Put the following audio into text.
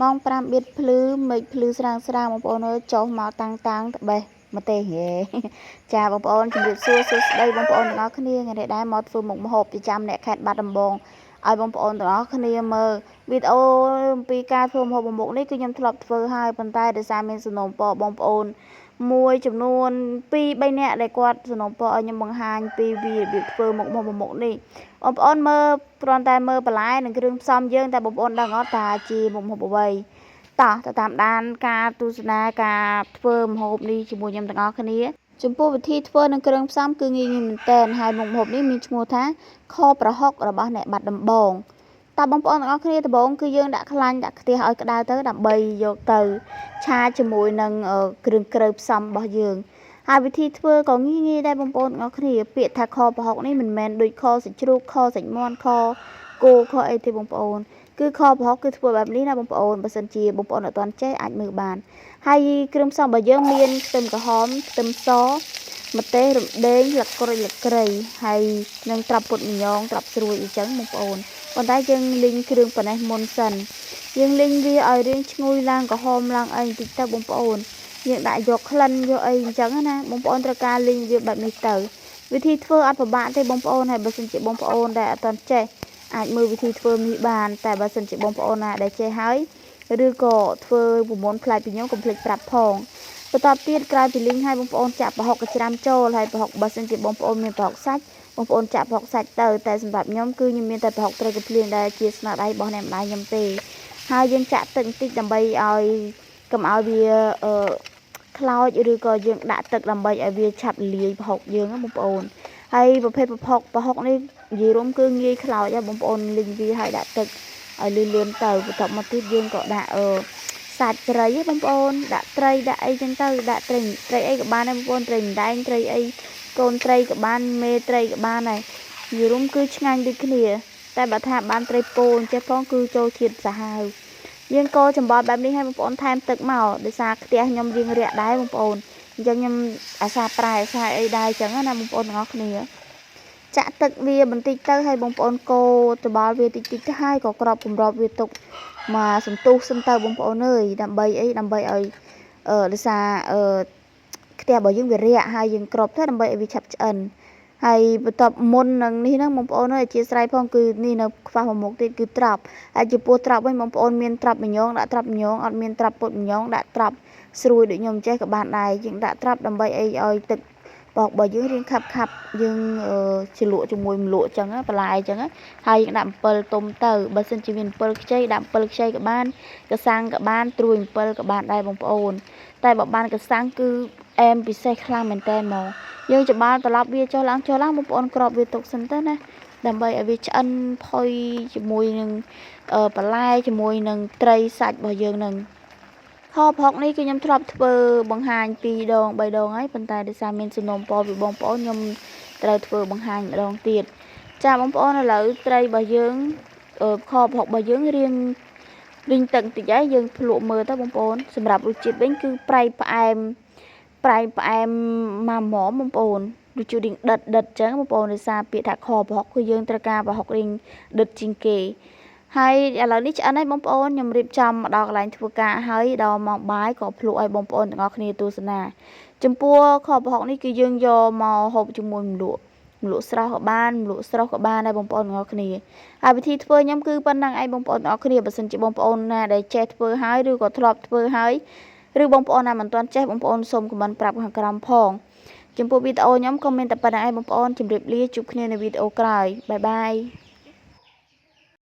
ម៉ោង5បៀតភ្លឺមេឃភ្លឺស្រាងៗបងប្អូនអើយចុះមកតាំងតបេះមកទេហេចាបងប្អូនជំរាបសួរសួស្តីបងប្អូនទាំងអស់គ្នាថ្ងៃនេះដែរមកធ្វើមុខម្ហូបប្រចាំអ្នកខេត្តបាត់ដំបងឲ្យបងប្អូនទាំងអស់គ្នាមើលវីដេអូអំពីការធ្វើម្ហូបមុខនេះគឺខ្ញុំធ្លាប់ធ្វើហើយប៉ុន្តែដោយសារមានសំណូមពរបងប្អូនមួយចំនួន2 3នាក់ដែលគាត់សំណូមពរឲ្យខ្ញុំបង្ហាញពីរបៀបធ្វើមុខនេះបងប្អូនមើលគ្រាន់តែមើលបន្លែនិងគ្រឿងផ្សំយើងតែបងប្អូនដឹងអត់ថាជាមុខម្ហូបអ្វីតោះទៅតាមដានការទស្សនាការធ្វើម្ហូបនេះជាមួយខ្ញុំទាំងអស់គ្នាចំពោះវិធីធ្វើនិងគ្រឿងផ្សំគឺងាយៗមែនទែនហើយមុខម្ហូបនេះមានឈ្មោះថាខប្រហុករបស់អ្នកបាត់ដំបងតើបងប្អូនទាំងអស់គ្នាដំបូងគឺយើងដាក់ខ្លាញ់ដាក់ខ្ទះឲ្យក្តៅទៅដើម្បីយកទៅឆាជាមួយនឹងគ្រឿងក្រៅផ្សំរបស់យើងហើយវិធីធ្វើក៏ងាយដែរបងប្អូនទាំងអស់គ្នាពាក្យថាខប្រហុកនេះមិនមែនដូចខសាច់ជ្រូកខសាច់មាន់ខគោខអីទេបងប្អូនគឺខប្រហុកគឺធ្វើបែបនេះណាបងប្អូនបើសិនជាបងប្អូនអត់ទាន់ចេះអាចមើលបានហើយគ្រឿងផ្សំរបស់យើងមានខ្ទឹមក្រហមខ្ទឹមសម្ទេសរំដេងល្ក្រៃហើយនឹងត្រាប់ពុតមីយ៉ងត្រាប់ស្រួយអញ្ចឹងបងប្អូនប៉ុន្តែយើងលីងគ្រឿងប៉ណេះមុនសិនយើងលីងវាឲ្យរាងឈ្ងុយឡើងក្រហមឡើងអីបន្តិចទៅបងប្អូនយើងដាក់យកក្លិនយកអីអញ្ចឹងណាបងប្អូនត្រូវការលីងវាបែបនេះទៅវិធីធ្វើអត់ពិបាកទេបងប្អូនហើយបើសិនជាបងប្អូនដែលអត់ទាន់ចេះអាចមើលវិធីធ្វើនេះបានតែបើសិនជាបងប្អូនណាដែលចេះហើយឬក៏ធ្វើប្រមូលផ្លែពីខ្ញុំកុំភ្លេចប្រាប់ផងបន្តទៀតក្រោយពីលីងឲ្យបងប្អូនចាក់ប្រហុកកច្រាំចូលហើយប្រហុកបើសិនជាបងប្អូនមានប្រហុកសាច់បងប្អូនចាក់ប្រហុកសាច់ទៅតែសម្រាប់ខ្ញុំគឺខ្ញុំមានតែប្រហុកត្រីកំភ្លៀងដែលជាស្នាដៃរបស់អ្នកម្ដាយខ្ញុំទេហើយយើងចាក់ទឹកបន្តិចដើម្បីឲ្យកុំឲ្យវាខ្លោចឬក៏យើងដាក់ទឹកដើម្បីឲ្យវាឆាប់លាយប្រហុកយើងណាបងប្អូនហើយប្រភេទប្រហុកនេះនិយាយរួមគឺងាយខ្លោចបងប្អូនលីងវាហើយដាក់ទឹកឲ្យលឿនទៅបន្ទាប់មកទៀតយើងក៏ដាក់សាច់ត្រីបងប្អូនដាក់ត្រីដាក់អីចឹងទៅដាក់ត្រីអីក៏បានដែរបងប្អូនត្រីម្ដែងត្រីអីកូនត្រីក៏បានមេត្រីក៏បានដែរនិយាយរួមគឺឆ្ងាញ់ដូចគ្នាតែបើថាបានត្រីពោចេះផងគឺចូលជាតិសាហាវយើងកូរចំបល់បែបនេះឲ្យបងប្អូនថែមទឹកមកដោយសារខ្ទះខ្ញុំយើងរាក់ដែរបងប្អូនអញ្ចឹងខ្ញុំអាសាប្រែអាសាអីដែរអញ្ចឹងណាបងប្អូនទាំងអស់គ្នាចាក់ទឹកវាបន្តិចទៅឲ្យបងប្អូនកូរច្បល់វាតិចទៅហើយក៏ក្របគម្របវាទុកមកសន្ទុះសិនទៅបងប្អូនអើយដើម្បីអីដើម្បីឲ្យដោយសារខ្ទះរបស់យើងវារាក់ហើយយើងក្របទៅដើម្បីឲ្យវាឆាប់ឆ្អិនហើយបន្ទាប់មុននឹងនេះហ្នឹងបងប្អូនអើយអធិស្ឋានផងគឺនេះនៅខ្វះមួយមុខទៀតគឺត្រប់ហើយចំពោះត្រប់វិញបងប្អូនមានត្រប់មីយ៉ងដាក់ត្រប់មីយ៉ងអត់មានត្រប់ពុតមីយ៉ងដាក់ត្រប់ស្រួយដូចខ្ញុំចេះក៏បានដែរយើងដាក់ត្រប់ដើម្បីឲ្យទឹកបោករបស់យើងរៀងខាប់យើងជ្រលក់ជាមួយម្លក់អញ្ចឹងបន្លែអញ្ចឹងហើយយើងដាក់អំពិលទុំទៅបើសិនជាមានអំពិលខ្ចីដាក់អំពិលខ្ចីក៏បានកសាំងក៏បានត្រួយអំពិលក៏បានដែរបងប្អូនតែបើបានកសាំងគឺអែមពិសេសខ្លាំងមែនតើហ្មងយើងច្បាលត្រឡប់វាចុះឡើងបងប្អូនក្របវាទុកសិនទៅណាដើម្បីឲ្យវាឆ្អិនផុយជាមួយនឹងបន្លែជាមួយនឹងត្រីសាច់របស់យើងនឹងខប្រហុកនេះគឺខ្ញុំធ្លាប់ធ្វើបង្ហាញ2 ដង 3 ដងហើយប៉ុន្តែដោយសារមានសំណូមពរពីបងប្អូនខ្ញុំត្រូវធ្វើបង្ហាញម្ដងទៀតចាបងប្អូនឥឡូវត្រីរបស់យើងខប្រហុករបស់យើងរៀងទឹកបន្តិចហើយយើងភ្លក់មើលទៅបងប្អូនសម្រាប់រសជាតិវិញគឺប្រៃផ្អែមមកហ្មងបងប្អូនរសជាតិរៀងដិតអញ្ចឹងបងប្អូនដោយសារពាក្យថាខប្រហុកគឺយើងត្រូវការប្រហុករៀងដិតជាងគេហើយឥឡូវនេះឆ្អិនហើយបងប្អូនខ្ញុំរៀបចំមកដល់កន្លែងធ្វើការហើយដល់ម៉ោងបាយក៏ភ្លក់ឲ្យបងប្អូនទាំងអស់គ្នាទស្សនាចំពោះខប្រហុកនេះគឺយើងយកមកហូបជាមួយម្លក់ស្រស់ក៏បានម្លក់ស្រស់ក៏បានដែរបងប្អូនទាំងអស់គ្នាហើយវិធីធ្វើខ្ញុំគឺប៉ុណ្ណឹងឯងបងប្អូនទាំងអស់គ្នាបើសិនជាបងប្អូនណាដែលចេះធ្វើហើយឬក៏ធ្លាប់ធ្វើហើយឬបងប្អូនណាមិនទាន់ចេះបងប្អូនសូមខមមិនប្រាប់ខាងក្រោមផងចំពោះវីដេអូខ្ញុំក៏មានតែប៉ុណ្ណឹងឯងបងប្អូនជម្រាបលាជួបគ្នានៅវីដេអូក្រោយបាយ